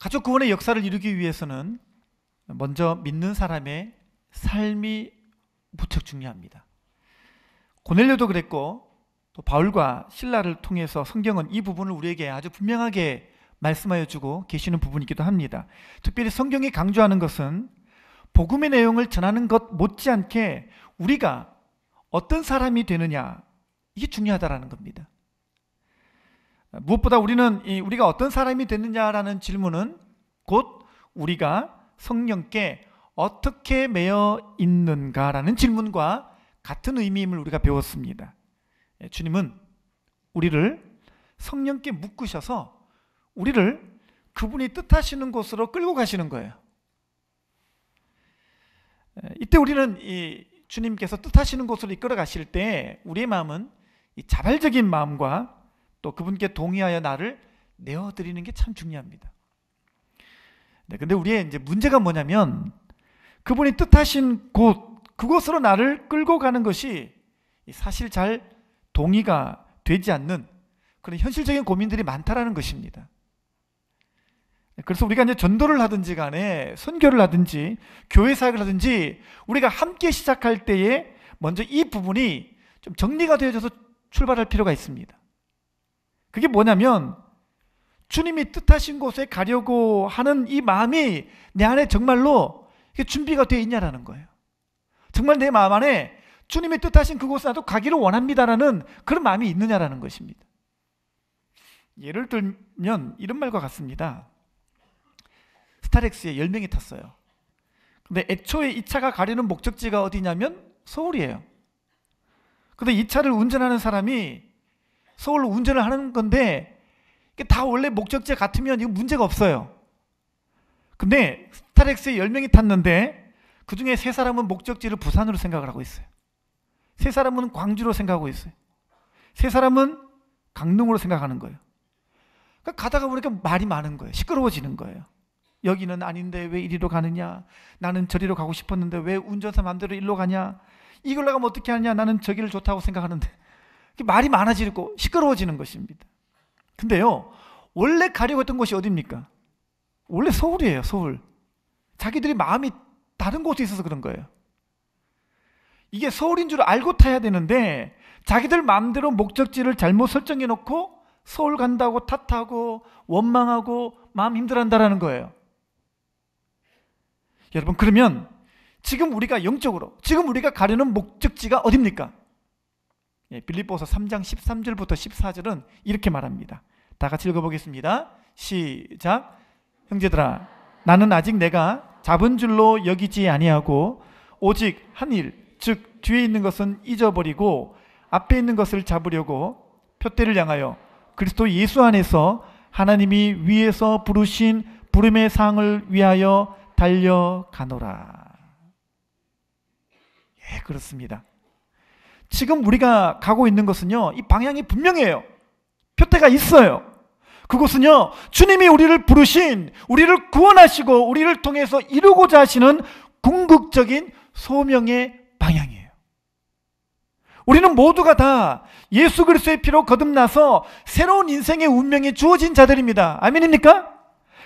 가족 구원의 역사를 이루기 위해서는 먼저 믿는 사람의 삶이 무척 중요합니다. 고넬료도 그랬고 또 바울과 실라를 통해서 성경은 이 부분을 우리에게 아주 분명하게 말씀하여 주고 계시는 부분이기도 합니다. 특별히 성경이 강조하는 것은 복음의 내용을 전하는 것 못지않게 우리가 어떤 사람이 되느냐, 이게 중요하다라는 겁니다. 무엇보다 우리가 어떤 사람이 되느냐라는 질문은 곧 우리가 성령께 어떻게 매여 있는가라는 질문과 같은 의미임을 우리가 배웠습니다. 주님은 우리를 성령께 묶으셔서 우리를 그분이 뜻하시는 곳으로 끌고 가시는 거예요. 이때 우리는 이 주님께서 뜻하시는 곳으로 이끌어 가실 때 우리의 마음은 이 자발적인 마음과 또 그분께 동의하여 나를 내어드리는 게 참 중요합니다. 근데 우리의 이제 문제가 뭐냐면 그분이 뜻하신 곳, 그곳으로 나를 끌고 가는 것이 사실 잘 동의가 되지 않는 그런 현실적인 고민들이 많다라는 것입니다. 그래서 우리가 이제 전도를 하든지 간에 선교를 하든지 교회 사역을 하든지 우리가 함께 시작할 때에 먼저 이 부분이 좀 정리가 되어져서 출발할 필요가 있습니다. 그게 뭐냐면 주님이 뜻하신 곳에 가려고 하는 이 마음이 내 안에 정말로 준비가 되어 있냐라는 거예요. 정말 내 마음 안에 주님이 뜻하신 그곳에 나도 가기를 원합니다라는 그런 마음이 있느냐라는 것입니다. 예를 들면 이런 말과 같습니다. 스타렉스에 10명이 탔어요. 근데 애초에 이 차가 가려는 목적지가 어디냐면 서울이에요. 근데 이 차를 운전하는 사람이 서울로 운전을 하는 건데 이게 다 원래 목적지가 같으면 이거 문제가 없어요. 근데 스타렉스에 10명이 탔는데 그 중에 3사람은 목적지를 부산으로 생각을 하고 있어요. 3사람은 광주로 생각하고 있어요. 3사람은 강릉으로 생각하는 거예요. 그러니까 가다가 보니까 말이 많은 거예요. 시끄러워지는 거예요. 여기는 아닌데 왜 이리로 가느냐, 나는 저리로 가고 싶었는데 왜 운전사 맘대로 일로 가냐, 이걸로 가면 어떻게 하냐, 나는 저기를 좋다고 생각하는데, 말이 많아지고 시끄러워지는 것입니다. 근데요, 원래 가려고 했던 곳이 어디입니까? 원래 서울이에요. 서울. 자기들이 마음이 다른 곳에 있어서 그런 거예요. 이게 서울인 줄 알고 타야 되는데 자기들 마음대로 목적지를 잘못 설정해 놓고 서울 간다고 탓하고 원망하고 마음 힘들어한다라는 거예요. 여러분, 그러면 지금 우리가 영적으로 지금 우리가 가려는 목적지가 어딥니까? 빌립보서 3장 13절부터 14절은 이렇게 말합니다. 다 같이 읽어보겠습니다. 시작. 형제들아, 나는 아직 내가 잡은 줄로 여기지 아니하고 오직 한 일, 즉 뒤에 있는 것은 잊어버리고 앞에 있는 것을 잡으려고 표대를 향하여 그리스도 예수 안에서 하나님이 위에서 부르신 부름의 상을 위하여 달려가노라. 예, 그렇습니다. 지금 우리가 가고 있는 것은요, 이 방향이 분명해요. 표대가 있어요. 그것은요, 주님이 우리를 부르신, 우리를 구원하시고 우리를 통해서 이루고자 하시는 궁극적인 소명의 방향이에요. 우리는 모두가 다 예수 그리스도의 피로 거듭나서 새로운 인생의 운명이 주어진 자들입니다. 아멘입니까?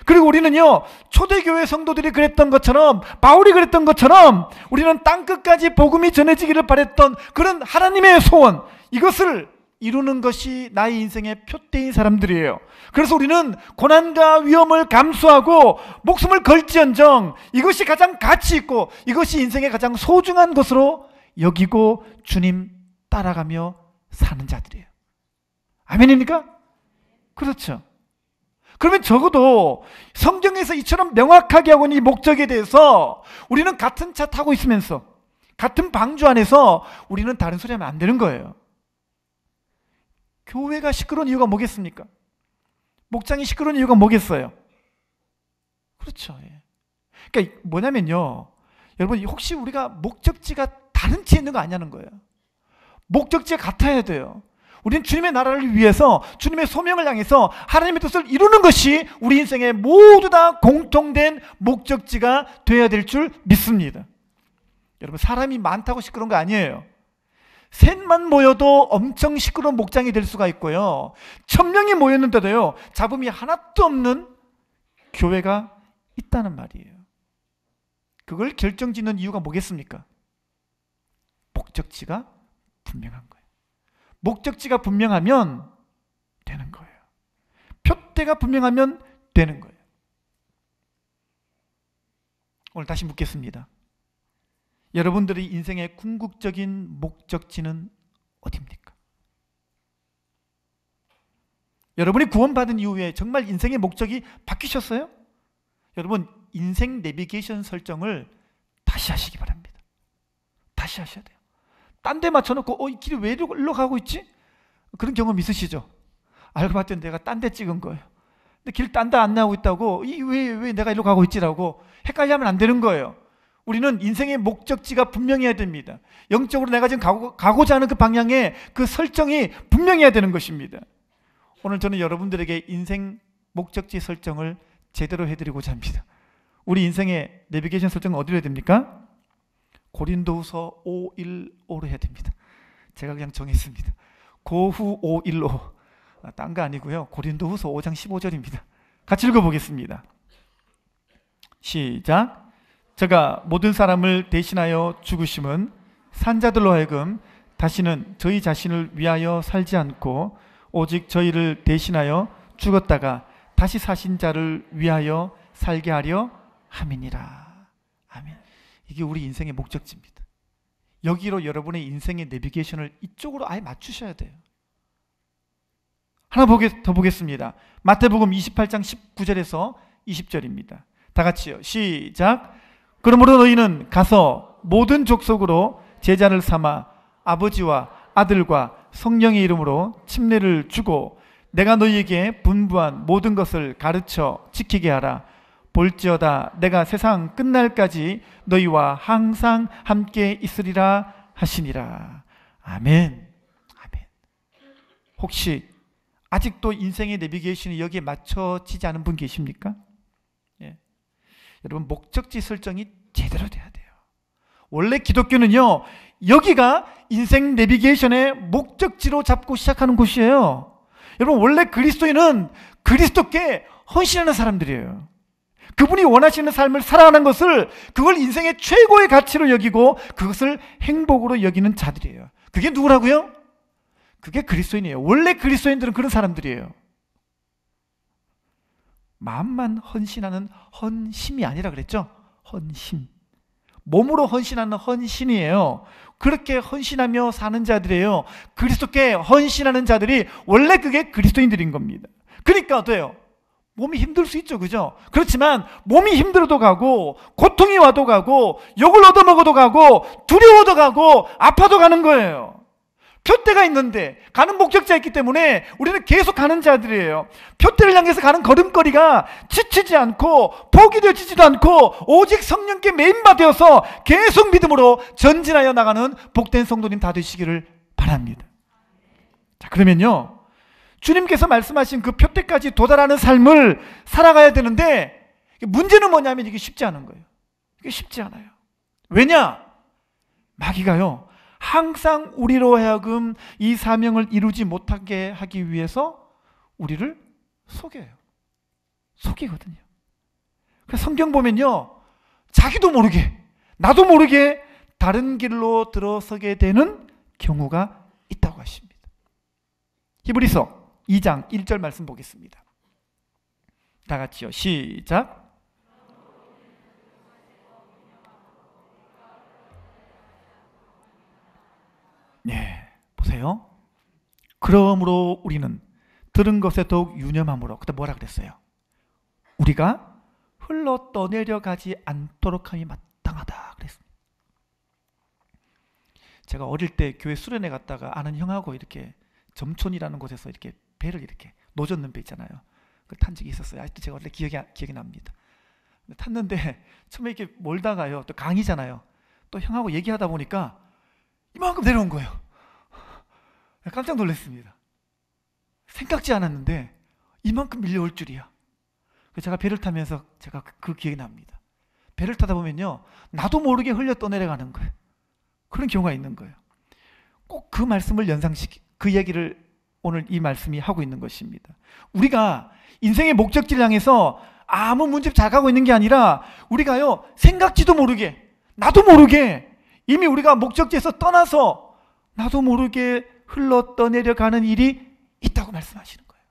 그리고 우리는요, 초대교회 성도들이 그랬던 것처럼, 바울이 그랬던 것처럼 우리는 땅끝까지 복음이 전해지기를 바랬던 그런 하나님의 소원, 이것을 이루는 것이 나의 인생의 표대인 사람들이에요. 그래서 우리는 고난과 위험을 감수하고 목숨을 걸지언정 이것이 가장 가치 있고 이것이 인생의 가장 소중한 것으로 여기고 주님 따라가며 사는 자들이에요. 아멘입니까? 그렇죠. 그러면 적어도 성경에서 이처럼 명확하게 하고 있는 이 목적에 대해서 우리는 같은 차 타고 있으면서 같은 방주 안에서 우리는 다른 소리 하면 안 되는 거예요. 교회가 시끄러운 이유가 뭐겠습니까? 목장이 시끄러운 이유가 뭐겠어요? 그렇죠. 그러니까 뭐냐면요, 여러분, 혹시 우리가 목적지가 다른 채 있는 거 아니냐는 거예요. 목적지가 같아야 돼요. 우리는 주님의 나라를 위해서 주님의 소명을 향해서 하나님의 뜻을 이루는 것이 우리 인생의 모두 다 공통된 목적지가 되어야 될 줄 믿습니다. 여러분, 사람이 많다고 시끄러운 거 아니에요. 셋만 모여도 엄청 시끄러운 목장이 될 수가 있고요, 1000명이 모였는데도요, 잡음이 하나도 없는 교회가 있다는 말이에요. 그걸 결정짓는 이유가 뭐겠습니까? 목적지가 분명한 거예요. 목적지가 분명하면 되는 거예요. 표대가 분명하면 되는 거예요. 오늘 다시 묻겠습니다. 여러분들의 인생의 궁극적인 목적지는 어디입니까? 여러분이 구원받은 이후에 정말 인생의 목적이 바뀌셨어요? 여러분, 인생 내비게이션 설정을 다시 하시기 바랍니다. 다시 하셔야 돼요. 딴 데 맞춰놓고 이 길이 왜 이리로 가고 있지? 그런 경험 있으시죠? 알고 봤더니 내가 딴 데 찍은 거예요. 근데 길 딴 데 안 나오고 있다고 왜 내가 이리로 가고 있지라고 헷갈리면 안 되는 거예요. 우리는 인생의 목적지가 분명해야 됩니다. 영적으로 내가 지금 가고자 하는 그 방향에 그 설정이 분명해야 되는 것입니다. 오늘 저는 여러분들에게 인생 목적지 설정을 제대로 해드리고자 합니다. 우리 인생의 내비게이션 설정은 어디로 해야 됩니까? 고린도후서 5:1-5로 해야 됩니다. 제가 그냥 정했습니다. 고후 5:1-5. 딴 거 아니고요. 고린도후서 5장 15절입니다. 같이 읽어보겠습니다. 시작. 저가 모든 사람을 대신하여 죽으심은 산자들로 하여금 다시는 저희 자신을 위하여 살지 않고 오직 저희를 대신하여 죽었다가 다시 사신 자를 위하여 살게 하려 함이니라. 아멘. 이게 우리 인생의 목적지입니다. 여기로 여러분의 인생의 내비게이션을 이쪽으로 아예 맞추셔야 돼요. 하나 더 보겠습니다. 마태복음 28장 19절에서 20절입니다. 다 같이요. 시작. 그러므로 너희는 가서 모든 족속으로 제자를 삼아 아버지와 아들과 성령의 이름으로 침례를 주고 내가 너희에게 분부한 모든 것을 가르쳐 지키게 하라. 볼지어다 내가 세상 끝날까지 너희와 항상 함께 있으리라 하시니라. 아멘. 아멘. 혹시 아직도 인생의 내비게이션이 여기에 맞춰지지 않은 분 계십니까? 예. 여러분, 목적지 설정이 제대로 돼야 돼요. 원래 기독교는요, 여기가 인생 내비게이션의 목적지로 잡고 시작하는 곳이에요. 여러분, 원래 그리스도인은 그리스도께 헌신하는 사람들이에요. 그분이 원하시는 삶을 살아가는 것을, 그걸 인생의 최고의 가치로 여기고 그것을 행복으로 여기는 자들이에요. 그게 누구라고요? 그게 그리스도인이에요. 원래 그리스도인들은 그런 사람들이에요. 마음만 헌신하는 헌심이 아니라 그랬죠? 헌신. 몸으로 헌신하는 헌신이에요. 그렇게 헌신하며 사는 자들이에요. 그리스도께 헌신하는 자들이 원래 그게 그리스도인들인 겁니다. 그러니까 어때요? 몸이 힘들 수 있죠, 그죠? 그렇지만 몸이 힘들어도 가고 고통이 와도 가고 욕을 얻어먹어도 가고 두려워도 가고 아파도 가는 거예요. 표대가 있는데 가는 목적지가 있기 때문에 우리는 계속 가는 자들이에요. 표대를 향해서 가는 걸음걸이가 지치지 않고 포기되지도 않고 오직 성령께 매인받아서 계속 믿음으로 전진하여 나가는 복된 성도님 다 되시기를 바랍니다. 자, 그러면요, 주님께서 말씀하신 그 표대까지 도달하는 삶을 살아가야 되는데 문제는 뭐냐면 이게 쉽지 않은 거예요. 이게 쉽지 않아요. 왜냐? 마귀가요, 항상 우리로 하여금 이 사명을 이루지 못하게 하기 위해서 우리를 속여요. 속이거든요. 그래서 성경 보면요, 자기도 모르게, 나도 모르게 다른 길로 들어서게 되는 경우가 있다고 하십니다. 히브리서 2장 1절 말씀 보겠습니다. 다 같이요. 시작. 네, 보세요. 그러므로 우리는 들은 것에 더욱 유념함으로, 그때 뭐라 그랬어요? 우리가 흘러 떠내려가지 않도록 함이 마땅하다 그랬습니다. 제가 어릴 때 교회 수련회 갔다가 아는 형하고 이렇게 점촌이라는 곳에서 이렇게 배를 이렇게 노젓는 배 있잖아요. 그걸 탄 적이 있었어요. 아직도 제가 원래 기억이 납니다. 탔는데 처음에 이렇게 몰다가요, 또 강이잖아요. 또 형하고 얘기하다 보니까 이만큼 내려온 거예요. 깜짝 놀랐습니다. 생각지 않았는데 이만큼 밀려올 줄이야. 제가 배를 타면서 제가 그 기억이 납니다. 배를 타다 보면요, 나도 모르게 흘려 떠내려가는 거예요. 그런 경우가 있는 거예요. 꼭 그 말씀을 그 얘기를 오늘 이 말씀이 하고 있는 것입니다. 우리가 인생의 목적지를 향해서 아무 문제 잘 가고 있는 게 아니라 우리가요 생각지도 모르게 나도 모르게 이미 우리가 목적지에서 떠나서 나도 모르게 흘러 떠내려가는 일이 있다고 말씀하시는 거예요.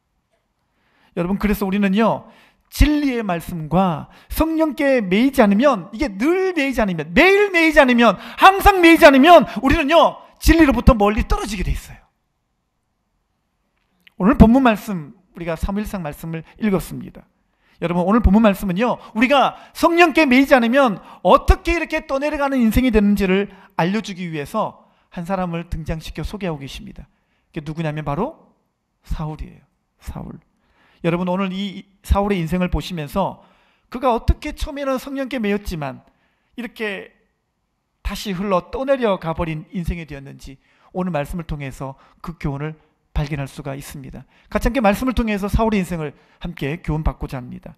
여러분, 그래서 우리는요 진리의 말씀과 성령께 매이지 않으면, 이게 늘 매이지 않으면, 매일 매이지 않으면, 항상 매이지 않으면 우리는요 진리로부터 멀리 떨어지게 돼 있어요. 오늘 본문 말씀, 우리가 사무엘상 말씀을 읽었습니다. 여러분, 오늘 본문 말씀은요 우리가 성령께 매이지 않으면 어떻게 이렇게 떠내려가는 인생이 되는지를 알려주기 위해서 한 사람을 등장시켜 소개하고 계십니다. 그게 누구냐면 바로 사울이에요. 사울. 여러분, 오늘 이 사울의 인생을 보시면서 그가 어떻게 처음에는 성령께 매였지만 이렇게 다시 흘러 떠내려 가버린 인생이 되었는지 오늘 말씀을 통해서 그 교훈을 발견할 수가 있습니다. 같이 함께 말씀을 통해서 사울의 인생을 함께 교훈받고자 합니다.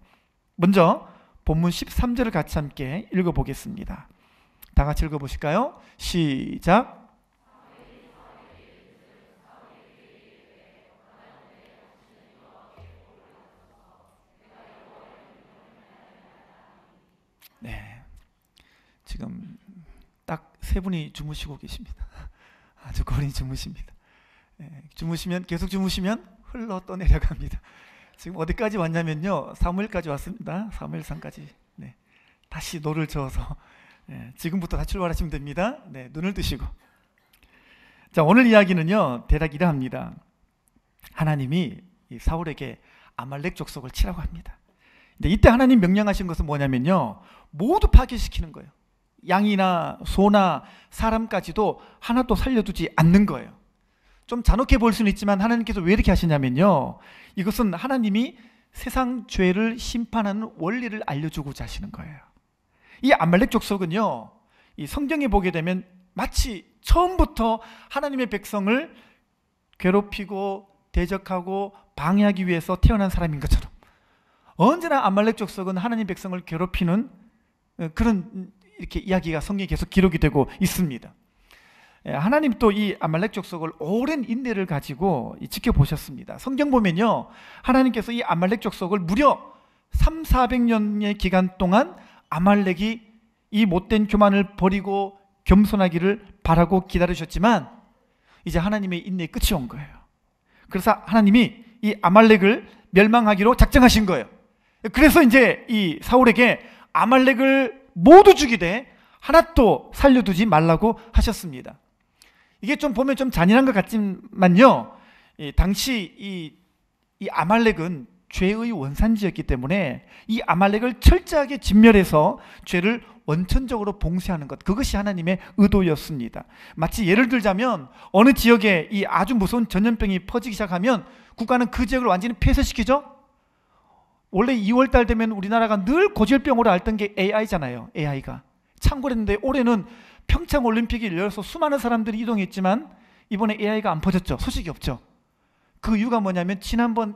먼저 본문 13절을 같이 함께 읽어보겠습니다. 다 같이 읽어보실까요? 시작. 네, 지금 딱 세 분이 주무시고 계십니다. 아주 거리 주무십니다. 네, 주무시면, 계속 주무시면 흘러 떠내려갑니다. 지금 어디까지 왔냐면요 사무엘까지 왔습니다. 사무엘상까지. 네, 다시 노를 저어서 지금부터 다 출발하시면 됩니다. 네, 눈을 뜨시고. 자, 오늘 이야기는요 대략 이러합니다. 하나님이 이 사울에게 아말렉 족속을 치라고 합니다. 근데 이때 하나님 명령하신 것은 뭐냐면요 모두 파괴시키는 거예요. 양이나 소나 사람까지도 하나도 살려두지 않는 거예요. 좀 잔혹해 보일 수는 있지만 하나님께서 왜 이렇게 하시냐면요 이것은 하나님이 세상 죄를 심판하는 원리를 알려주고자 하시는 거예요. 이 아말렉 족속은요 이 성경에 보게 되면 마치 처음부터 하나님의 백성을 괴롭히고 대적하고 방해하기 위해서 태어난 사람인 것처럼 언제나 아말렉 족속은 하나님 백성을 괴롭히는 그런 이렇게 이야기가 성경에 계속 기록이 되고 있습니다. 하나님 또 이 아말렉 족속을 오랜 인내를 가지고 지켜보셨습니다. 성경 보면요 하나님께서 이 아말렉 족속을 무려 300~400년의 기간 동안 아말렉이 이 못된 교만을 버리고 겸손하기를 바라고 기다리셨지만 이제 하나님의 인내의 끝이 온 거예요. 그래서 하나님이 이 아말렉을 멸망하기로 작정하신 거예요. 그래서 이제 이 사울에게 아말렉을 모두 죽이되 하나도 살려두지 말라고 하셨습니다. 이게 좀 보면 좀 잔인한 것 같지만요 당시 이 아말렉은 죄의 원산지였기 때문에 이 아말렉을 철저하게 진멸해서 죄를 원천적으로 봉쇄하는 것, 그것이 하나님의 의도였습니다. 마치 예를 들자면 어느 지역에 이 아주 무서운 전염병이 퍼지기 시작하면 국가는 그 지역을 완전히 폐쇄시키죠. 원래 2월달 되면 우리나라가 늘 고질병으로 앓던 게 AI잖아요. AI가 창궐했는데 올해는 평창올림픽이 열려서 수많은 사람들이 이동했지만 이번에 AI가 안 퍼졌죠. 소식이 없죠. 그 이유가 뭐냐면 지난번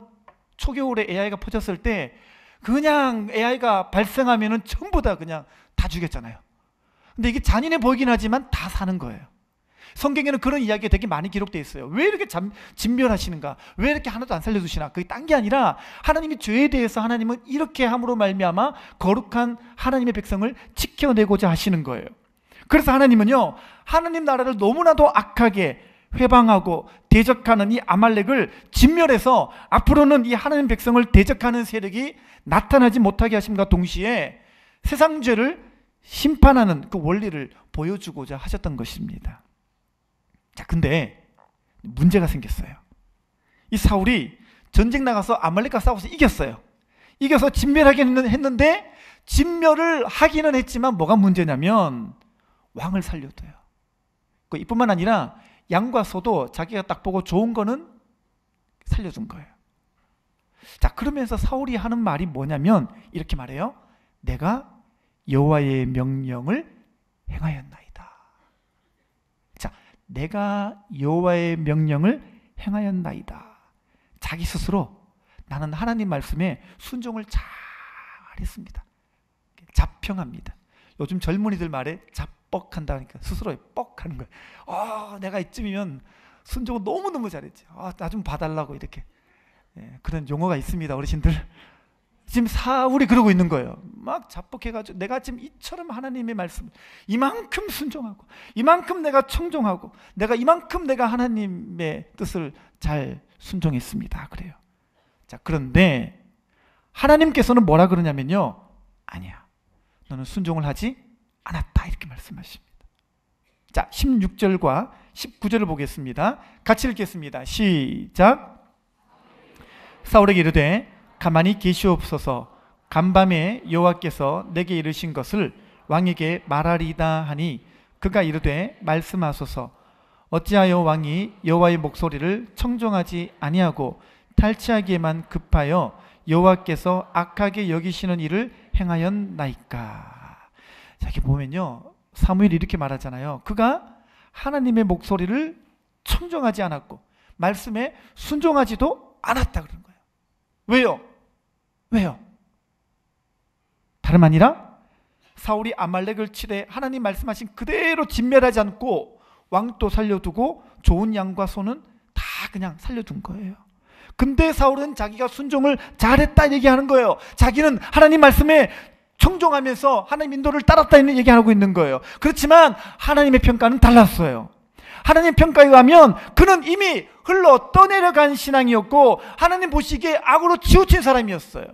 초겨울에 AI가 퍼졌을 때 그냥 AI가 발생하면은 전부 다 그냥 다 죽였잖아요. 근데 이게 잔인해 보이긴 하지만 다 사는 거예요. 성경에는 그런 이야기가 되게 많이 기록되어 있어요. 왜 이렇게 진멸하시는가? 왜 이렇게 하나도 안 살려두시나? 그게 딴 게 아니라 하나님의 죄에 대해서 하나님은 이렇게 함으로 말미암아 거룩한 하나님의 백성을 지켜내고자 하시는 거예요. 그래서 하나님은요 하나님 나라를 너무나도 악하게 회방하고 대적하는 이 아말렉을 진멸해서 앞으로는 이 하나님 백성을 대적하는 세력이 나타나지 못하게 하심과 동시에 세상 죄를 심판하는 그 원리를 보여주고자 하셨던 것입니다. 자, 근데 문제가 생겼어요. 이 사울이 전쟁 나가서 아말렉과 싸워서 이겼어요. 이겨서 진멸하기는 했는데 진멸을 하기는 했지만 뭐가 문제냐면 왕을 살려둬요. 이뿐만 아니라 양과 소도 자기가 딱 보고 좋은 거는 살려준 거예요. 자, 그러면서 사울이 하는 말이 뭐냐면 이렇게 말해요. 내가 여호와의 명령을 행하였나이다. 자, 내가 여호와의 명령을 행하였나이다. 자기 스스로 나는 하나님 말씀에 순종을 잘 했습니다. 자평합니다. 요즘 젊은이들 말에 자뻑한다니까 스스로 뻑하는 거예요. 내가 이쯤이면 순종을 너무너무 잘했지. 나 좀 봐달라고 이렇게. 그런 용어가 있습니다. 어르신들 지금 사울이 그러고 있는 거예요. 막 자뻑해가지고 내가 지금 이처럼 하나님의 말씀 이만큼 순종하고 이만큼 내가 청종하고 내가 이만큼 내가 하나님의 뜻을 잘 순종했습니다. 그래요. 자, 그런데 하나님께서는 뭐라 그러냐면요, 아니야, 너는 순종을 하지 않았다, 이렇게 말씀하십니다. 자, 16절과 19절을 보겠습니다. 같이 읽겠습니다. 시작. 사울에게 이르되 가만히 계시옵소서. 간밤에 여호와께서 내게 이르신 것을 왕에게 말하리다 하니 그가 이르되 말씀하소서. 어찌하여 왕이 여호와의 목소리를 청종하지 아니하고 탈취하기에만 급하여 여호와께서 악하게 여기시는 일을 행하였나이까. 자, 이렇게 보면요, 사무엘이 이렇게 말하잖아요. 그가 하나님의 목소리를 청종하지 않았고 말씀에 순종하지도 않았다 그러는 거예요. 왜요? 왜요? 다름 아니라 사울이 아말렉을 치되 하나님 말씀하신 그대로 진멸하지 않고 왕도 살려두고 좋은 양과 소는 다 그냥 살려둔 거예요. 근데 사울은 자기가 순종을 잘했다 얘기하는 거예요. 자기는 하나님 말씀에 청종하면서 하나님 인도를 따랐다 얘기하고 있는 거예요. 그렇지만 하나님의 평가는 달랐어요. 하나님 평가에 의하면 그는 이미 흘러 떠내려간 신앙이었고 하나님 보시기에 악으로 치우친 사람이었어요.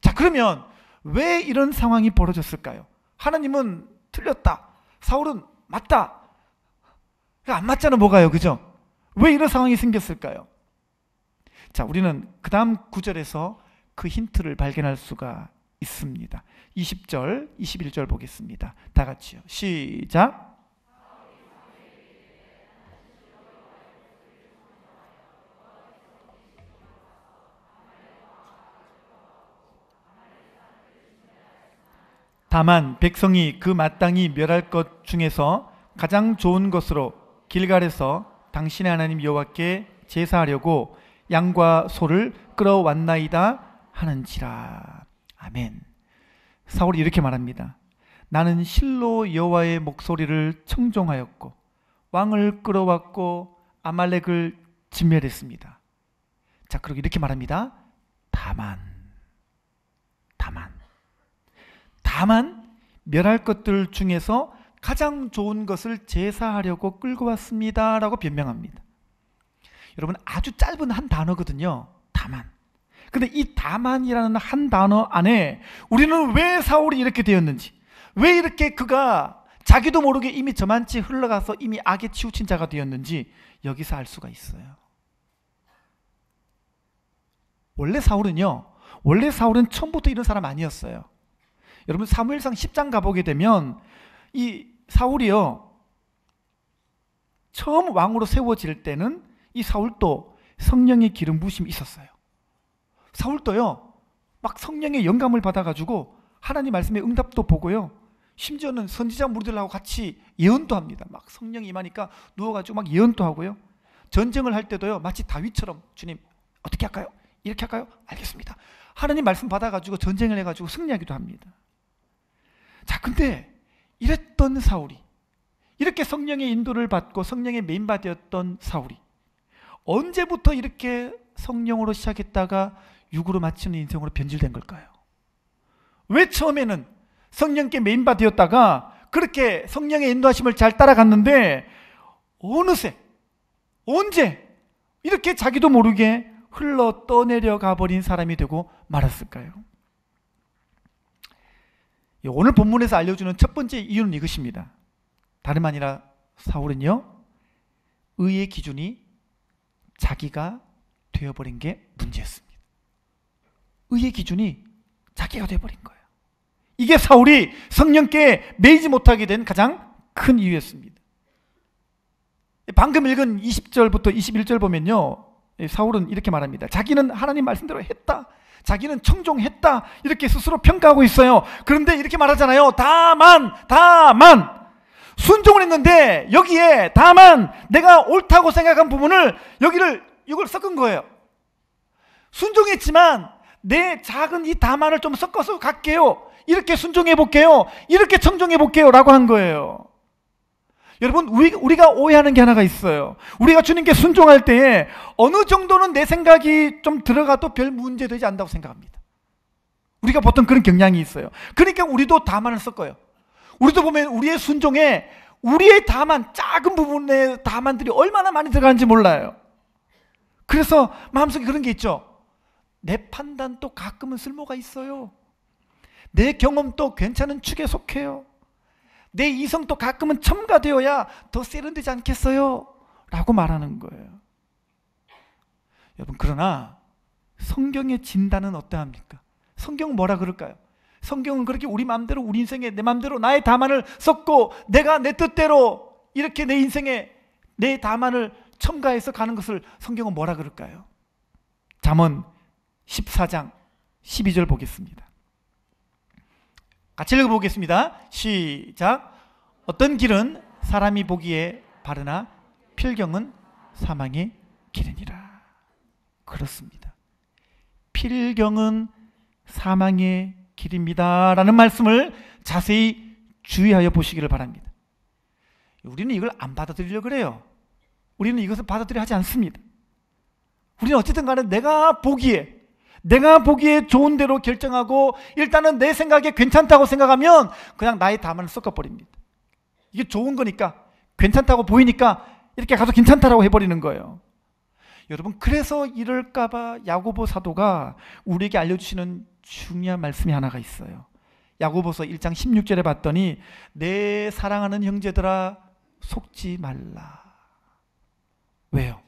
자, 그러면 왜 이런 상황이 벌어졌을까요? 하나님은 틀렸다, 사울은 맞다. 안 맞잖아, 뭐가요? 그죠? 왜 이런 상황이 생겼을까요? 자, 우리는 그 다음 구절에서 그 힌트를 발견할 수가 있습니다. 20절, 21절 보겠습니다. 다 같이요. 시작. 다만 백성이 그 마땅히 멸할 것 중에서 가장 좋은 것으로 길갈에서 당신의 하나님 여호와께 제사하려고 양과 소를 끌어왔나이다 하는지라. 아멘. 사울이 이렇게 말합니다. 나는 실로 여호와의 목소리를 청종하였고 왕을 끌어왔고 아말렉을 진멸했습니다. 자, 그리고 이렇게 말합니다. 다만 멸할 것들 중에서 가장 좋은 것을 제사하려고 끌고 왔습니다 라고 변명합니다. 여러분, 아주 짧은 한 단어거든요. 다만. 근데 이 다만이라는 한 단어 안에 우리는 왜 사울이 이렇게 되었는지, 왜 이렇게 그가 자기도 모르게 이미 저만치 흘러가서 이미 악에 치우친 자가 되었는지 여기서 알 수가 있어요. 원래 사울은 처음부터 이런 사람 아니었어요. 여러분, 사무엘상 10장 가보게 되면 이 사울이요, 처음 왕으로 세워질 때는 이 사울도 성령의 기름 부으심이 있었어요. 사울도요, 막 성령의 영감을 받아가지고 하나님 말씀의 응답도 보고요, 심지어는 선지자 무리들하고 같이 예언도 합니다. 막 성령이 임하니까 누워가지고 막 예언도 하고요. 전쟁을 할 때도요, 마치 다윗처럼 주님 어떻게 할까요? 이렇게 할까요? 알겠습니다. 하나님 말씀 받아가지고 전쟁을 해가지고 승리하기도 합니다. 자, 근데 이랬던 사울이, 이렇게 성령의 인도를 받고 성령의 메인바디였던 사울이 언제부터 이렇게 성령으로 시작했다가 육으로 마치는 인생으로 변질된 걸까요? 왜 처음에는 성령께 메인바디였다가 그렇게 성령의 인도하심을 잘 따라갔는데 어느새, 언제 이렇게 자기도 모르게 흘러 떠내려가 버린 사람이 되고 말았을까요? 오늘 본문에서 알려주는 첫 번째 이유는 이것입니다. 다름 아니라 사울은요, 의의 기준이 자기가 되어버린 게 문제였습니다. 의의 기준이 자기가 되어버린 거예요. 이게 사울이 성령께 매이지 못하게 된 가장 큰 이유였습니다. 방금 읽은 20절부터 21절 보면요, 사울은 이렇게 말합니다. 자기는 하나님 말씀대로 했다, 자기는 청종했다, 이렇게 스스로 평가하고 있어요. 그런데 이렇게 말하잖아요. 다만 순종을 했는데 여기에 다만 내가 옳다고 생각한 부분을 이걸 섞은 거예요. 순종했지만 내 작은 이 다만을 좀 섞어서 갈게요, 이렇게 순종해 볼게요, 이렇게 청종해 볼게요 라고 한 거예요. 여러분, 우리가 오해하는 게 하나가 있어요. 우리가 주님께 순종할 때에 어느 정도는 내 생각이 좀 들어가도 별 문제 되지 않는다고 생각합니다. 우리가 보통 그런 경향이 있어요. 그러니까 우리도 다만을 섞어요. 우리도 보면 우리의 순종에 우리의 다만, 작은 부분의 다만들이 얼마나 많이 들어가는지 몰라요. 그래서 마음속에 그런 게 있죠. 내 판단도 가끔은 쓸모가 있어요. 내 경험도 괜찮은 축에 속해요. 내 이성도 가끔은 첨가되어야 더 세련되지 않겠어요? 라고 말하는 거예요. 여러분, 그러나 성경의 진단은 어떠합니까? 성경은 뭐라 그럴까요? 성경은 그렇게 우리 마음대로, 우리 인생에 내 마음대로 나의 다만을 섞고 내가 내 뜻대로 이렇게 내 인생에 내 다만을 첨가해서 가는 것을 성경은 뭐라 그럴까요? 잠언 14장 12절 보겠습니다. 같이 읽어보겠습니다. 시작. 어떤 길은 사람이 보기에 바르나 필경은 사망의 길이니라. 그렇습니다. 필경은 사망의 길입니다 라는 말씀을 자세히 주의하여 보시기를 바랍니다. 우리는 이걸 안 받아들이려고 그래요. 우리는 이것을 받아들여 하지 않습니다. 우리는 어쨌든 간에 내가 보기에 좋은 대로 결정하고 일단은 내 생각에 괜찮다고 생각하면 그냥 나의 다만을 섞어버립니다. 이게 좋은 거니까, 괜찮다고 보이니까 이렇게 가서 괜찮다라고 해버리는 거예요. 여러분, 그래서 이럴까봐 야고보 사도가 우리에게 알려주시는 중요한 말씀이 하나가 있어요. 야고보서 1장 16절에 봤더니 내 사랑하는 형제들아 속지 말라. 왜요?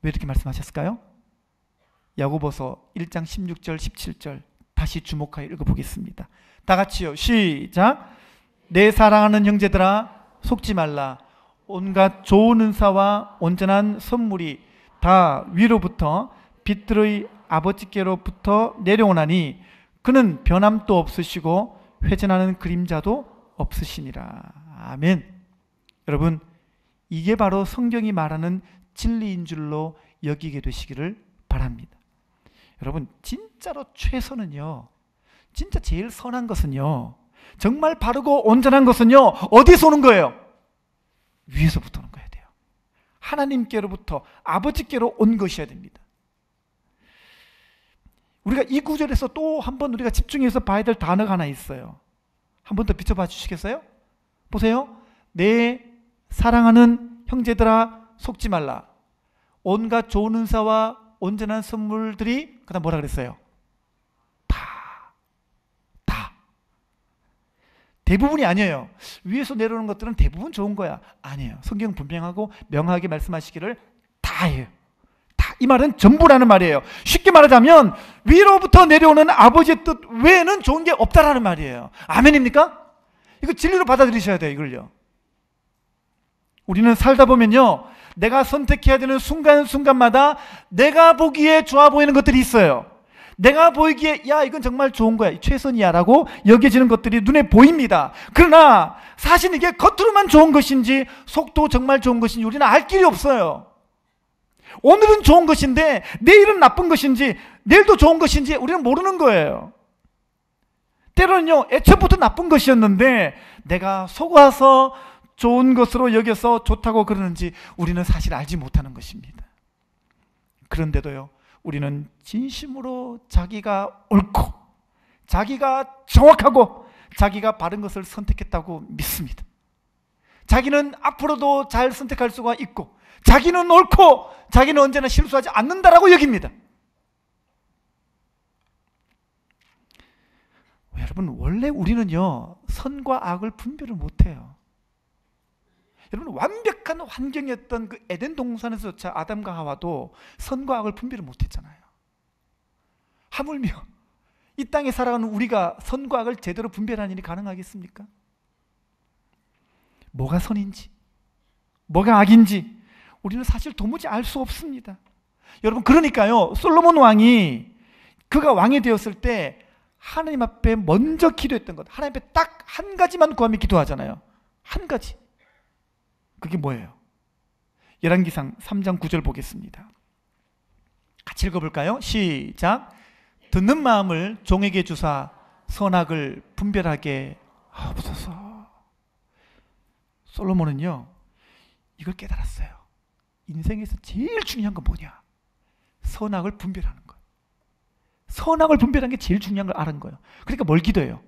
왜 이렇게 말씀하셨을까요? 야고보서 1장 16절 17절 다시 주목하여 읽어보겠습니다. 다 같이요. 시작. 내 사랑하는 형제들아 속지 말라. 온갖 좋은 은사와 온전한 선물이 다 위로부터 빛들의 아버지께로부터 내려오나니 그는 변함도 없으시고 회전하는 그림자도 없으시니라. 아멘. 여러분, 이게 바로 성경이 말하는 진리인 줄로 여기게 되시기를 바랍니다. 여러분, 진짜로 최선은요, 진짜 제일 선한 것은요, 정말 바르고 온전한 것은요, 어디서 오는 거예요? 위에서부터 오는 거야 돼요. 하나님께로부터, 아버지께로 온 것이어야 됩니다. 우리가 이 구절에서 또 한 번 우리가 집중해서 봐야 될 단어가 하나 있어요. 한 번 더 비춰봐 주시겠어요? 보세요. 내 사랑하는 형제들아 속지 말라. 온갖 좋은 은사와 온전한 선물들이, 그 다음 뭐라 그랬어요? 다. 대부분이 아니에요. 위에서 내려오는 것들은 대부분 좋은 거야. 아니에요. 성경은 분명하고 명확하게 말씀하시기를 다예요. 다. 이 말은 전부라는 말이에요. 쉽게 말하자면 위로부터 내려오는 아버지의 뜻 외에는 좋은 게 없다라는 말이에요. 아멘입니까? 이거 진리로 받아들이셔야 돼요. 이걸요. 우리는 살다 보면요, 내가 선택해야 되는 순간순간마다 내가 보기에 좋아 보이는 것들이 있어요. 내가 보이기에 야 이건 정말 좋은 거야, 최선이야 라고 여겨지는 것들이 눈에 보입니다. 그러나 사실 이게 겉으로만 좋은 것인지 속도 정말 좋은 것인지 우리는 알 길이 없어요. 오늘은 좋은 것인데 내일은 나쁜 것인지, 내일도 좋은 것인지 우리는 모르는 거예요. 때로는요, 애초부터 나쁜 것이었는데 내가 속아서 좋은 것으로 여겨서 좋다고 그러는지 우리는 사실 알지 못하는 것입니다. 그런데도요, 우리는 진심으로 자기가 옳고 자기가 정확하고 자기가 바른 것을 선택했다고 믿습니다. 자기는 앞으로도 잘 선택할 수가 있고 자기는 옳고 자기는 언제나 실수하지 않는다라고 여깁니다. 여러분, 원래 우리는요, 선과 악을 분별을 못해요. 여러분, 완벽한 환경이었던 그 에덴 동산에서조차 아담과 하와도 선과 악을 분별을 못했잖아요. 하물며 이 땅에 살아가는 우리가 선과 악을 제대로 분별하는 일이 가능하겠습니까? 뭐가 선인지 뭐가 악인지 우리는 사실 도무지 알 수 없습니다. 여러분, 그러니까요, 솔로몬 왕이 그가 왕이 되었을 때 하나님 앞에 먼저 기도했던 것, 하나님 앞에 딱 한 가지만 구하며 기도하잖아요. 한 가지. 그게 뭐예요? 열왕기상 3장 9절 보겠습니다. 같이 읽어볼까요? 시작. 듣는 마음을 종에게 주사 선악을 분별하게 하옵소서. 솔로몬은요, 이걸 깨달았어요. 인생에서 제일 중요한 건 뭐냐? 선악을 분별하는 것. 선악을 분별하는 게 제일 중요한 걸 아는 거예요. 그러니까 뭘 기도해요?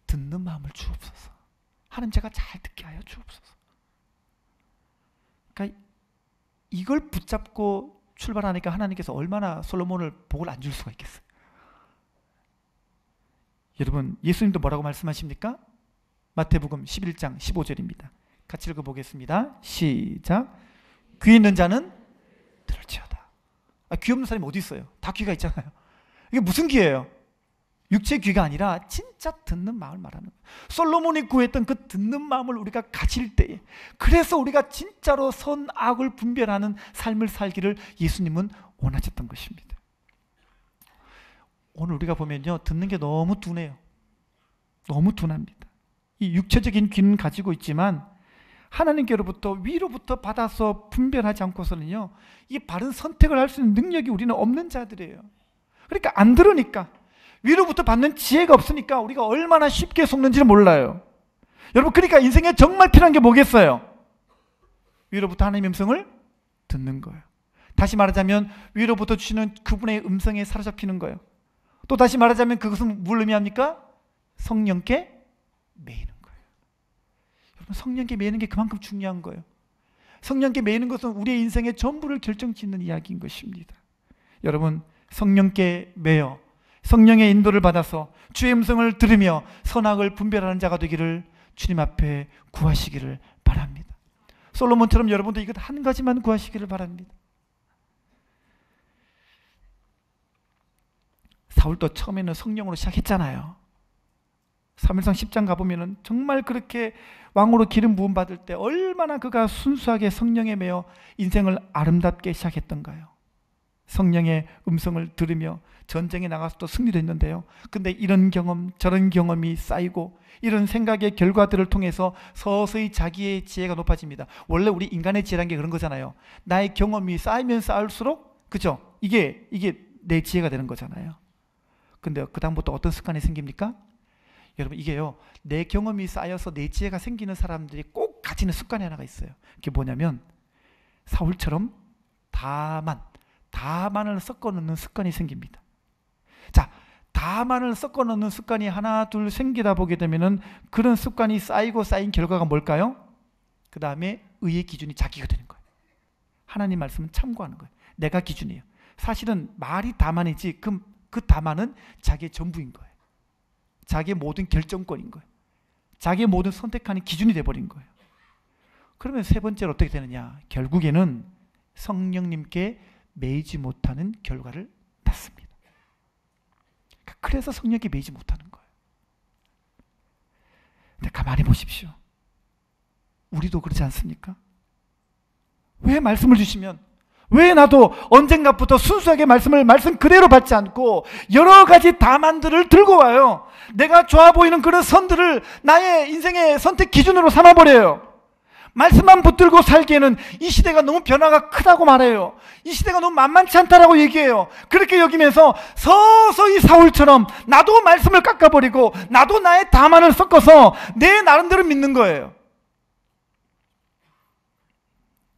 듣는 마음을 주옵소서. 하나님, 제가 잘 듣게 하여 주옵소서. 그러니까 이걸 붙잡고 출발하니까 하나님께서 얼마나 솔로몬을 복을 안 줄 수가 있겠어요. 여러분, 예수님도 뭐라고 말씀하십니까? 마태복음 11장 15절입니다. 같이 읽어보겠습니다. 시작. 귀 있는 자는 들을지어다. 귀 없는 사람이 어디 있어요? 다 귀가 있잖아요. 이게 무슨 귀예요? 육체 귀가 아니라 진짜 듣는 마음을 말하는 거예요. 솔로몬이 구했던 그 듣는 마음을 우리가 가질 때에, 그래서 우리가 진짜로 선악을 분별하는 삶을 살기를 예수님은 원하셨던 것입니다. 오늘 우리가 보면요, 듣는 게 너무 둔해요. 너무 둔합니다. 이 육체적인 귀는 가지고 있지만 하나님께로부터, 위로부터 받아서 분별하지 않고서는요, 이 바른 선택을 할 수 있는 능력이 우리는 없는 자들이에요. 그러니까 안 들으니까, 위로부터 받는 지혜가 없으니까 우리가 얼마나 쉽게 속는지를 몰라요. 여러분, 그러니까 인생에 정말 필요한 게 뭐겠어요? 위로부터 하나님의 음성을 듣는 거예요. 다시 말하자면 위로부터 주시는 그분의 음성에 사로잡히는 거예요. 또 다시 말하자면 그것은 뭘 의미합니까? 성령께 매이는 거예요. 여러분, 성령께 매이는 게 그만큼 중요한 거예요. 성령께 매이는 것은 우리의 인생의 전부를 결정짓는 이야기인 것입니다. 여러분, 성령께 매여 성령의 인도를 받아서 주의 음성을 들으며 선악을 분별하는 자가 되기를 주님 앞에 구하시기를 바랍니다. 솔로몬처럼 여러분도 이것 한 가지만 구하시기를 바랍니다. 사울도 처음에는 성령으로 시작했잖아요. 사무엘상 10장 가보면 정말 그렇게 왕으로 기름 부음 받을 때 얼마나 그가 순수하게 성령에 매여 인생을 아름답게 시작했던가요. 성령의 음성을 들으며 전쟁에 나가서도 승리도 했는데요. 근데 이런 경험 저런 경험이 쌓이고 이런 생각의 결과들을 통해서 서서히 자기의 지혜가 높아집니다. 원래 우리 인간의 지혜라는 게 그런 거잖아요. 나의 경험이 쌓이면 쌓을수록, 그죠? 이게 내 지혜가 되는 거잖아요. 근데 그 다음부터 어떤 습관이 생깁니까? 여러분, 이게요, 내 경험이 쌓여서 내 지혜가 생기는 사람들이 꼭 가지는 습관이 하나가 있어요. 그게 뭐냐면 사울처럼 다만을 섞어 넣는 습관이 생깁니다. 자, 다만을 섞어 넣는 습관이 하나 둘 생기다 보게 되면은 그런 습관이 쌓이고 쌓인 결과가 뭘까요? 그 다음에 의의 기준이 자기가 되는 거예요. 하나님 말씀은 참고하는 거예요. 내가 기준이에요. 사실은 말이 다만이지 그 다만은 자기의 전부인 거예요. 자기의 모든 결정권인 거예요. 자기의 모든 선택하는 기준이 돼버린 거예요. 그러면 세 번째로 어떻게 되느냐? 결국에는 성령님께 매이지 못하는 결과를 낳습니다. 그래서 성령께 매이지 못하는 거예요. 근데 가만히 보십시오. 우리도 그렇지 않습니까? 왜 말씀을 주시면, 왜 나도 언젠가부터 순수하게 말씀 그대로 받지 않고 여러 가지 다만들을 들고 와요. 내가 좋아 보이는 그런 선들을 나의 인생의 선택 기준으로 삼아버려요. 말씀만 붙들고 살기에는 이 시대가 너무 변화가 크다고 말해요. 이 시대가 너무 만만치 않다라고 얘기해요. 그렇게 여기면서 서서히 사울처럼 나도 말씀을 깎아버리고 나도 나의 다만을 섞어서 내 나름대로 믿는 거예요.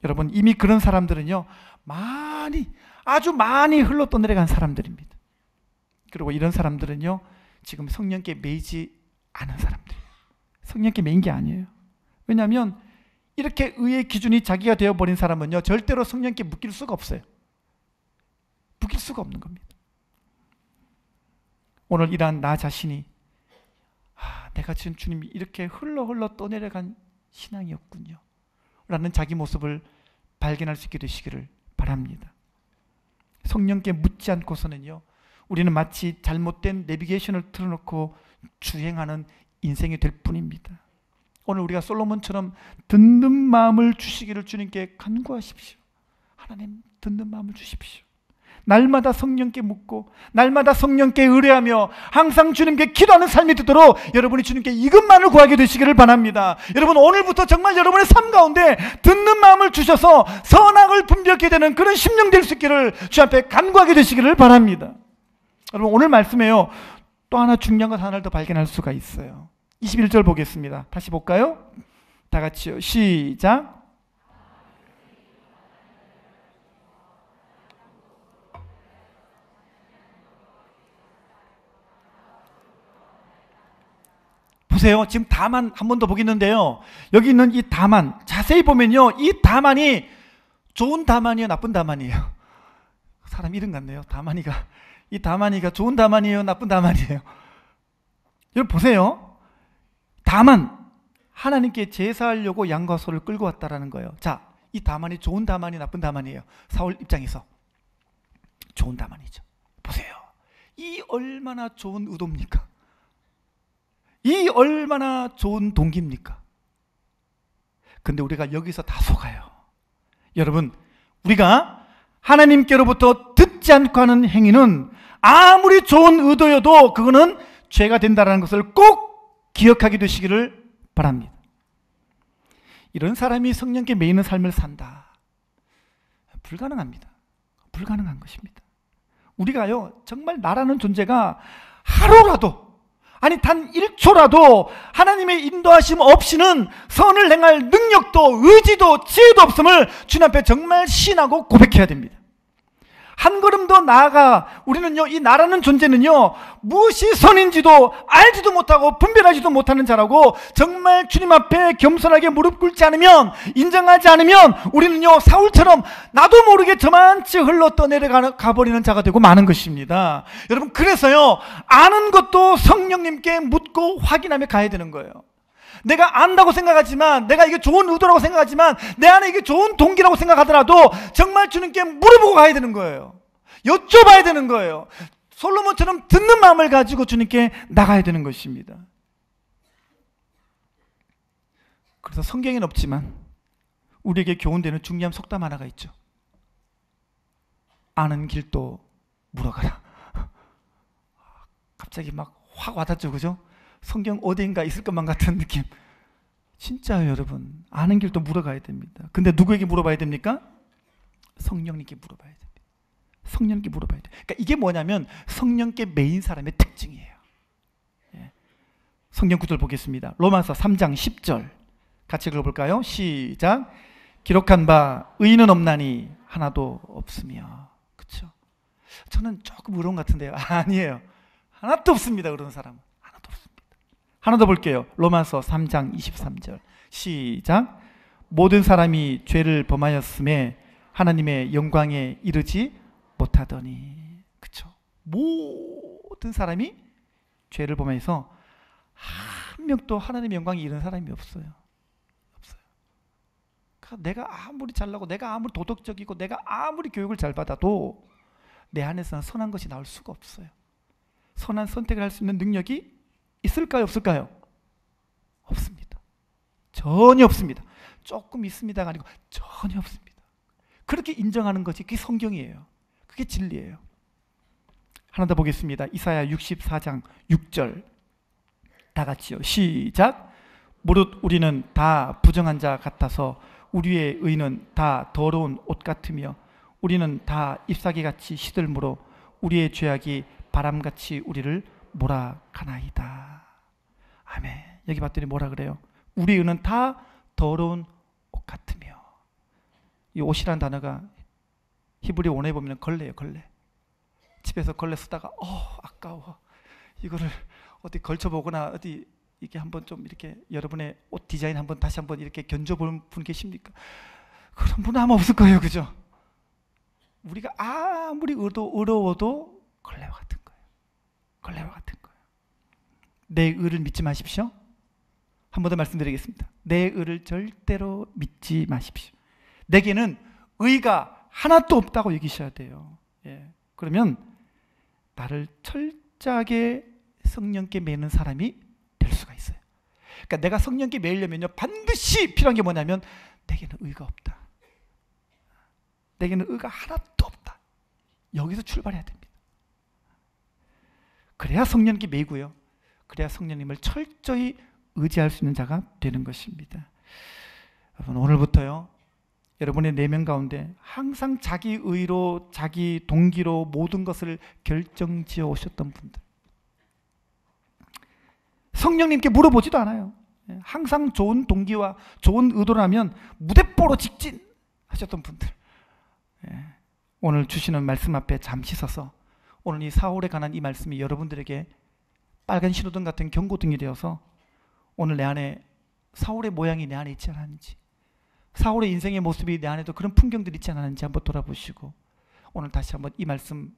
여러분, 이미 그런 사람들은요, 아주 많이 흘러 떠내려간 사람들입니다. 그리고 이런 사람들은요, 지금 성령께 매이지 않은 사람들이에요. 성령께 매인 게 아니에요. 왜냐하면 이렇게 의의 기준이 자기가 되어버린 사람은요, 절대로 성령께 묶일 수가 없어요. 묶일 수가 없는 겁니다. 오늘 이러한 나 자신이 내가 지금 주님이 이렇게 흘러 떠내려간 신앙이었군요 라는 자기 모습을 발견할 수 있게 되시기를 바랍니다. 성령께 묻지 않고서는요, 우리는 마치 잘못된 내비게이션을 틀어놓고 주행하는 인생이 될 뿐입니다. 오늘 우리가 솔로몬처럼 듣는 마음을 주시기를 주님께 간구하십시오. 하나님, 듣는 마음을 주십시오. 날마다 성령께 묻고 날마다 성령께 의뢰하며 항상 주님께 기도하는 삶이 되도록 여러분이 주님께 이것만을 구하게 되시기를 바랍니다. 여러분, 오늘부터 정말 여러분의 삶 가운데 듣는 마음을 주셔서 선악을 분별하게 되는 그런 심령 될 수 있기를 주 앞에 간구하게 되시기를 바랍니다. 여러분, 오늘 말씀에요, 또 하나 중요한 것 하나를 더 발견할 수가 있어요. 21절 보겠습니다. 다시 볼까요? 다 같이요. 시작. 보세요. 지금 다만 한 번 더 보겠는데요. 여기 있는 이 다만 자세히 보면요, 이 다만이 좋은 다만이에요, 나쁜 다만이에요? 사람 이름 같네요. 이 다만이가 좋은 다만이에요, 나쁜 다만이에요? 여러분 보세요. 다만 하나님께 제사하려고 양과 소를 끌고 왔다라는 거예요. 자, 이 다만이 좋은 다만이 나쁜 다만이에요? 사울 입장에서 좋은 다만이죠. 보세요. 이 얼마나 좋은 의도입니까? 이 얼마나 좋은 동기입니까? 근데 우리가 여기서 다 속아요. 여러분, 우리가 하나님께로부터 듣지 않고 하는 행위는 아무리 좋은 의도여도 그거는 죄가 된다는 것을 꼭 기억하게 되시기를 바랍니다. 이런 사람이 성령께 매이는 삶을 산다. 불가능합니다. 불가능한 것입니다. 우리가요, 정말 나라는 존재가 하루라도, 아니 단 1초라도 하나님의 인도하심 없이는 선을 행할 능력도 의지도 지혜도 없음을 주님 앞에 정말 시인하고 고백해야 됩니다. 한 걸음 더 나아가 우리는요, 이 나라는 존재는요, 무엇이 선인지도 알지도 못하고 분별하지도 못하는 자라고 정말 주님 앞에 겸손하게 무릎 꿇지 않으면, 인정하지 않으면 우리는요, 사울처럼 나도 모르게 저만치 흘러 떠내려가 버리는 자가 되고 마는 것입니다. 여러분, 그래서요, 아는 것도 성령님께 묻고 확인하며 가야 되는 거예요. 내가 안다고 생각하지만, 내가 이게 좋은 의도라고 생각하지만, 내 안에 이게 좋은 동기라고 생각하더라도 정말 주님께 물어보고 가야 되는 거예요. 여쭤봐야 되는 거예요. 솔로몬처럼 듣는 마음을 가지고 주님께 나가야 되는 것입니다. 그래서 성경에는 없지만 우리에게 교훈되는 중요한 속담 하나가 있죠. 아는 길도 물어가라. 갑자기 막 확 와닿죠, 그죠? 성경 어디인가 있을 것만 같은 느낌. 진짜요, 여러분. 아는 길도 물어가야 됩니다. 근데 누구에게 물어봐야 됩니까? 성령님께 물어봐야 됩니다. 성령님께 물어봐야 돼요. 그러니까 이게 뭐냐면 성령께 매인 사람의 특징이에요. 예. 성경 구절 보겠습니다. 로마서 3장 10절 같이 읽어볼까요? 시작. 기록한 바 의인은 없나니 하나도 없으며. 그렇죠? 저는 조금 의로운 같은데요. 아니에요. 하나도 없습니다. 그런 사람은 하나도 없습니다. 하나 더 볼게요. 로마서 3장 23절 시작. 모든 사람이 죄를 범하였음에 하나님의 영광에 이르지 못하더니. 그렇죠? 모든 사람이 죄를 범해서 한 명도 하나님의 영광에 이르는 사람이 없어요. 없어요. 그러니까 내가 아무리 잘나고 내가 아무리 도덕적이고 내가 아무리 교육을 잘 받아도 내 안에서는 선한 것이 나올 수가 없어요. 선한 선택을 할 수 있는 능력이 있을까요? 없을까요? 없습니다. 전혀 없습니다. 조금 있습니다가 아니고 전혀 없습니다. 그렇게 인정하는 것이 그게 성경이에요. 그게 진리예요. 하나 더 보겠습니다. 이사야 64장 6절 다 같이요. 시작. 무릇 우리는 다 부정한 자 같아서 우리의 의는 다 더러운 옷 같으며 우리는 다 잎사귀같이 시들므로 우리의 죄악이 바람같이 우리를 몰아가나이다. 아멘. 여기 봤더니 뭐라 그래요? 우리의 의는 다 더러운 옷 같으며. 이 옷이라는 단어가 히브리 원어에 보면 걸레예요. 걸레. 집에서 걸레 쓰다가 아까워. 이거를 어디 걸쳐보거나 어디 이게 한번 좀 이렇게 여러분의 옷 디자인 한번 다시 한번 이렇게 견져보는 분 계십니까? 그런 분 아마 없을 거예요. 그죠? 우리가 아무리 의로워도 걸레와 같은 거예요. 걸레와 같은 거예요. 내 의를 믿지 마십시오. 한 번 더 말씀드리겠습니다. 내 의를 절대로 믿지 마십시오. 내게는 의가 하나도 없다고 여기셔야 돼요. 예. 그러면 나를 철저하게 성령께 매는 사람이 될 수가 있어요. 그러니까 내가 성령께 매이려면요, 반드시 필요한 게 뭐냐면 내게는 의가 없다. 내게는 의가 하나도 없다. 여기서 출발해야 됩니다. 그래야 성령께 매이고요. 그래야 성령님을 철저히 의지할 수 있는 자가 되는 것입니다. 여러분, 오늘부터요, 여러분의 내면 가운데 항상 자기 의로, 자기 동기로 모든 것을 결정지어 오셨던 분들, 성령님께 물어보지도 않아요. 항상 좋은 동기와 좋은 의도라면 무대뽀로 직진하셨던 분들, 오늘 주시는 말씀 앞에 잠시 서서 오늘 이 사울에 관한 이 말씀이 여러분들에게 빨간 신호등 같은 경고등이 되어서 오늘 내 안에 사울의 모양이 내 안에 있지 않았는지, 사울의 인생의 모습이 내 안에도 그런 풍경들이 있지 않았는지 한번 돌아보시고 오늘 다시 한번 이 말씀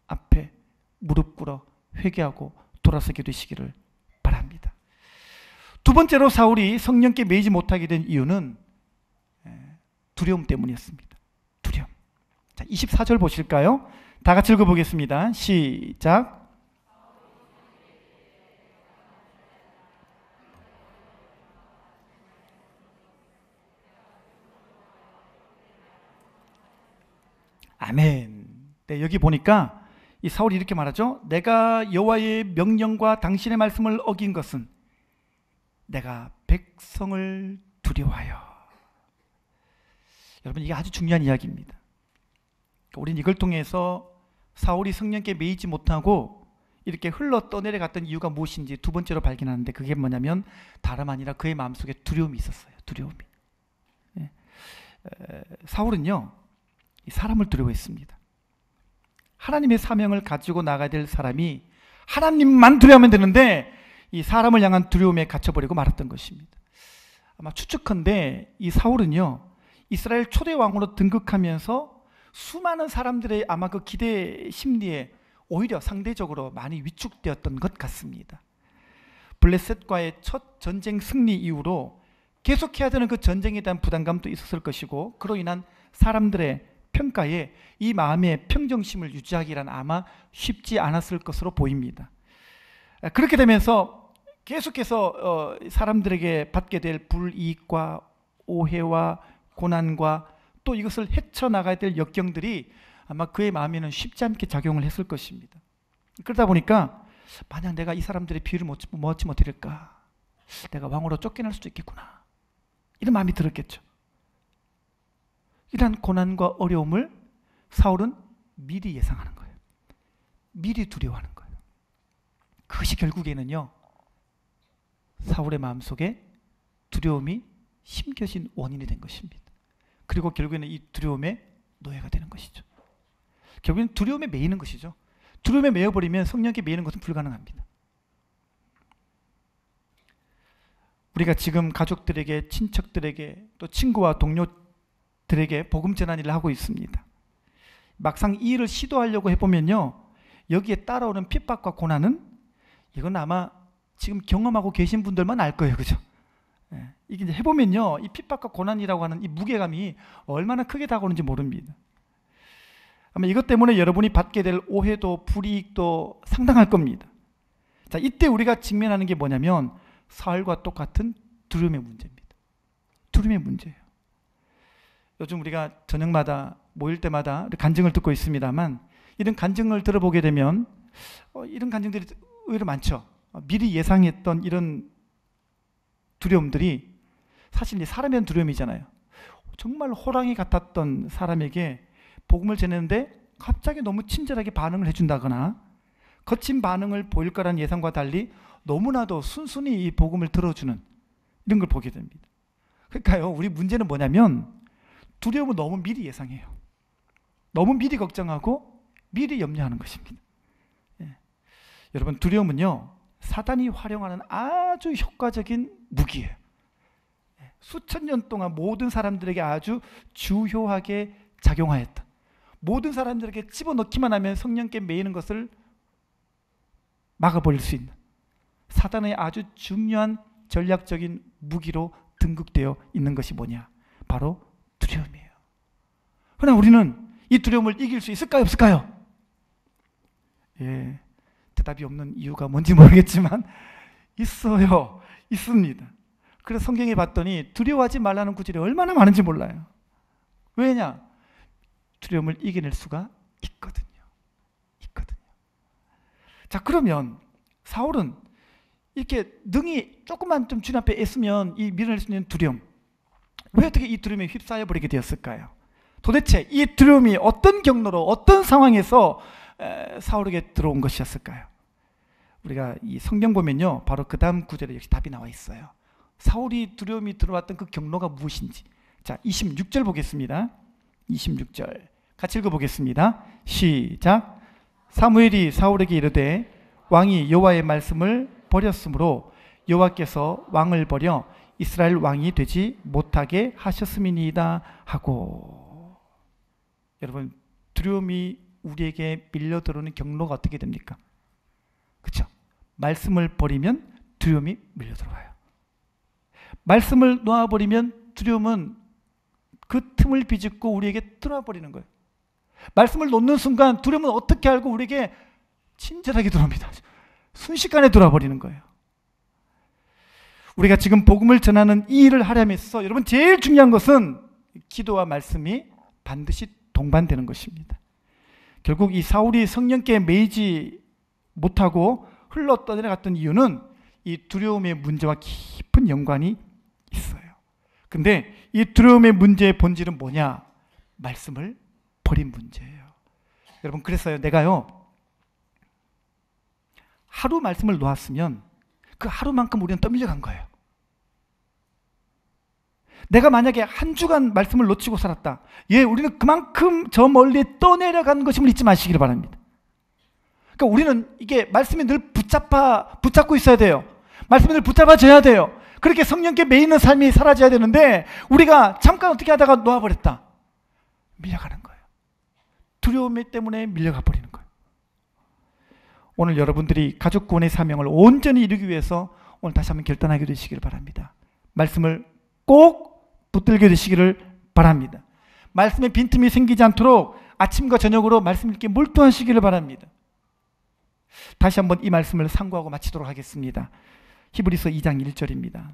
앞에 무릎 꿇어 회개하고 돌아서게 되시기를 바랍니다. 두 번째로 사울이 성령께 매이지 못하게 된 이유는 두려움 때문이었습니다. 두려움. 자, 24절 보실까요? 다 같이 읽어보겠습니다. 시작. 아멘. 네, 여기 보니까 이 사울이 이렇게 말하죠. 내가 여호와의 명령과 당신의 말씀을 어긴 것은 내가 백성을 두려워하여. 여러분, 이게 아주 중요한 이야기입니다. 우리는 이걸 통해서 사울이 성령께 매이지 못하고 이렇게 흘러 떠내려갔던 이유가 무엇인지 두 번째로 발견하는데, 그게 뭐냐면 다름 아니라 그의 마음속에 두려움이 있었어요. 두려움이. 사울은요, 사람을 두려워했습니다. 하나님의 사명을 가지고 나가야 될 사람이 하나님만 두려워하면 되는데 이 사람을 향한 두려움에 갇혀버리고 말았던 것입니다. 아마 추측컨대 이 사울은요, 이스라엘 초대 왕으로 등극하면서 수많은 사람들의 아마 그 기대 심리에 오히려 상대적으로 많이 위축되었던 것 같습니다. 블레셋과의 첫 전쟁 승리 이후로 계속해야 되는 그 전쟁에 대한 부담감도 있었을 것이고, 그로 인한 사람들의 평가에 이 마음의 평정심을 유지하기란 아마 쉽지 않았을 것으로 보입니다. 그렇게 되면서 계속해서 사람들에게 받게 될 불이익과 오해와 고난과 또 이것을 헤쳐나가야 될 역경들이 아마 그의 마음에는 쉽지 않게 작용을 했을 것입니다. 그러다 보니까 만약 내가 이 사람들의 비유를 먹지 못할까, 내가 왕으로 쫓겨날 수도 있겠구나, 이런 마음이 들었겠죠. 이러한 고난과 어려움을 사울은 미리 예상하는 거예요. 미리 두려워하는 거예요. 그것이 결국에는요, 사울의 마음속에 두려움이 심겨진 원인이 된 것입니다. 그리고 결국에는 이 두려움의 노예가 되는 것이죠. 결국에는 두려움에 매이는 것이죠. 두려움에 매여버리면 성령께 매이는 것은 불가능합니다. 우리가 지금 가족들에게, 친척들에게, 또 친구와 동료들에게 복음 전한 일을 하고 있습니다. 막상 이 일을 시도하려고 해보면요, 여기에 따라오는 핍박과 고난은 이건 아마 지금 경험하고 계신 분들만 알 거예요. 그죠? 이게 이제 해보면요, 이 핍박과 고난이라고 하는 이 무게감이 얼마나 크게 다가오는지 모릅니다. 아마 이것 때문에 여러분이 받게 될 오해도 불이익도 상당할 겁니다. 자, 이때 우리가 직면하는 게 뭐냐면 사울과 똑같은 두려움의 문제입니다. 두려움의 문제예요. 요즘 우리가 저녁마다 모일 때마다 간증을 듣고 있습니다만, 이런 간증을 들어보게 되면 이런 간증들이 의외로 많죠. 미리 예상했던 이런 두려움들이 사실 이제 사람에 대한 두려움이잖아요. 정말 호랑이 같았던 사람에게 복음을 전했는데 갑자기 너무 친절하게 반응을 해준다거나 거친 반응을 보일 거라는 예상과 달리 너무나도 순순히 이 복음을 들어주는 이런 걸 보게 됩니다. 그러니까요, 우리 문제는 뭐냐면 두려움을 너무 미리 예상해요. 너무 미리 걱정하고 미리 염려하는 것입니다. 여러분, 두려움은요, 사단이 활용하는 아주 효과적인 무기예요. 수천 년 동안 모든 사람들에게 아주 주요하게 작용하였다. 모든 사람들에게 집어넣기만 하면 성령께 매이는 것을 막아버릴 수 있는 사단의 아주 중요한 전략적인 무기로 등극되어 있는 것이 뭐냐? 바로 두려움이에요. 그러나 우리는 이 두려움을 이길 수 있을까요? 없을까요? 대답이 없는 이유가 뭔지 모르겠지만 있어요. 있습니다. 그래서 성경에 봤더니 두려워하지 말라는 구절이 얼마나 많은지 몰라요. 왜냐? 두려움을 이겨낼 수가 있거든요. 자, 그러면 사울은 이렇게 능히 조금만 좀 주님 앞에 애쓰면 이 밀어낼 수 있는 두려움, 왜 어떻게 이 두려움에 휩싸여 버리게 되었을까요? 도대체 이 두려움이 어떤 경로로, 어떤 상황에서 사울에게 들어온 것이었을까요? 우리가 이 성경 보면요, 바로 그 다음 구절에 역시 답이 나와 있어요. 사울이 두려움이 들어왔던 그 경로가 무엇인지. 자, 26절 보겠습니다. 26절 같이 읽어보겠습니다. 시작. 사무엘이 사울에게 이르되 왕이 여호와의 말씀을 버렸으므로 여호와께서 왕을 버려 이스라엘 왕이 되지 못하게 하셨음이니이다 하고. 여러분, 두려움이 우리에게 밀려들어오는 경로가 어떻게 됩니까? 그렇죠? 말씀을 버리면 두려움이 밀려들어와요. 말씀을 놓아버리면 두려움은 그 틈을 비집고 우리에게 들어와 버리는 거예요. 말씀을 놓는 순간 두려움은 어떻게 알고 우리에게 친절하게 들어옵니다. 순식간에 들어와 버리는 거예요. 우리가 지금 복음을 전하는 이 일을 하려면 있어서 여러분 제일 중요한 것은 기도와 말씀이 반드시 동반되는 것입니다. 결국 이 사울이 성령께 매이지 못하고 흘러 떠내려갔던 이유는 이 두려움의 문제와 깊은 연관이 있어요. 근데 이 두려움의 문제의 본질은 뭐냐? 말씀을 버린 문제예요. 여러분, 그래서요, 내가요, 하루 말씀을 놓았으면 그 하루만큼 우리는 떠밀려간 거예요. 내가 만약에 한 주간 말씀을 놓치고 살았다. 우리는 그만큼 저 멀리 떠내려간 것임을 잊지 마시기를 바랍니다. 그러니까 우리는 이게 말씀이 늘 붙잡고 있어야 돼요. 말씀이 늘 붙잡아져야 돼요. 그렇게 성령께 매이는 삶이 사라져야 되는데 우리가 잠깐 어떻게 하다가 놓아버렸다. 밀려가는 거예요. 두려움 때문에 밀려가 버리는 거예요. 오늘 여러분들이 가족 구원의 사명을 온전히 이루기 위해서 오늘 다시 한번 결단하게 되시기를 바랍니다. 말씀을 꼭 붙들게 되시기를 바랍니다. 말씀에 빈틈이 생기지 않도록 아침과 저녁으로 말씀 읽기에 몰두하시기를 바랍니다. 다시 한번 이 말씀을 상고하고 마치도록 하겠습니다. 히브리서 2장 1절입니다.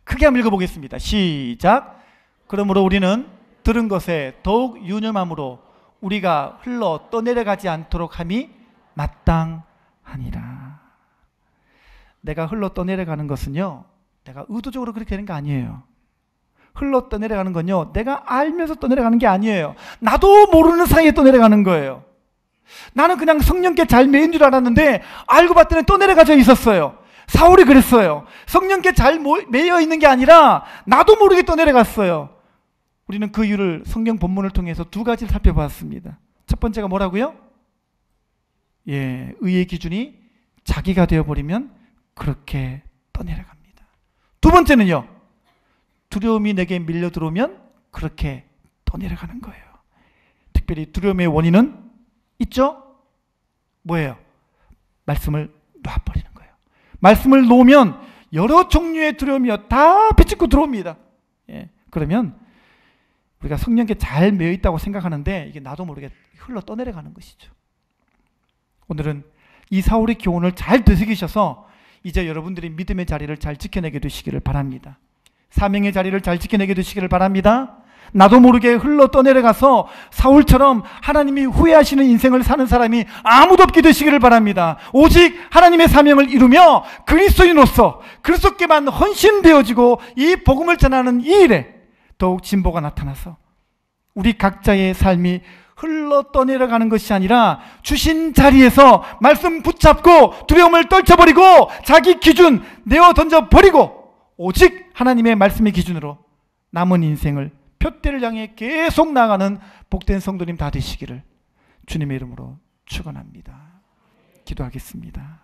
크게 한번 읽어보겠습니다. 시작. 그러므로 우리는 들은 것에 더욱 유념함으로 우리가 흘러 떠내려가지 않도록 함이 마땅하니라. 내가 흘러 떠내려가는 것은요, 내가 의도적으로 그렇게 되는 게 아니에요. 흘러 떠내려가는 건요, 내가 알면서 떠내려가는 게 아니에요. 나도 모르는 사이에 떠내려가는 거예요. 나는 그냥 성령께 잘 매인 줄 알았는데 알고 봤더니 떠내려가져 있었어요. 사울이 그랬어요. 성령께 잘 매여 있는 게 아니라 나도 모르게 떠내려갔어요. 우리는 그 이유를 성경 본문을 통해서 두 가지를 살펴봤습니다. 첫 번째가 뭐라고요? 의의 기준이 자기가 되어버리면 그렇게 떠내려갑니다. 두 번째는요, 두려움이 내게 밀려 들어오면 그렇게 떠내려가는 거예요. 특별히 두려움의 원인은 있죠? 뭐예요? 말씀을 놔버리는 거예요. 말씀을 놓으면 여러 종류의 두려움이 다 비집고 들어옵니다. 그러면 우리가 성령께 잘 매여 있다고 생각하는데 이게 나도 모르게 흘러 떠내려가는 것이죠. 오늘은 이 사울의 교훈을 잘 되새기셔서 이제 여러분들이 믿음의 자리를 잘 지켜내게 되시기를 바랍니다. 사명의 자리를 잘 지켜내게 되시기를 바랍니다. 나도 모르게 흘러 떠내려가서 사울처럼 하나님이 후회하시는 인생을 사는 사람이 아무도 없게 되시기를 바랍니다. 오직 하나님의 사명을 이루며 그리스도인으로서 그리스도께만 헌신되어지고 이 복음을 전하는 이 일에 더욱 진보가 나타나서 우리 각자의 삶이 흘러 떠내려가는 것이 아니라 주신 자리에서 말씀 붙잡고 두려움을 떨쳐버리고 자기 기준 내어 던져버리고 오직 하나님의 말씀의 기준으로 남은 인생을 표대를 향해 계속 나아가는 복된 성도님 다 되시기를 주님의 이름으로 축원합니다. 기도하겠습니다.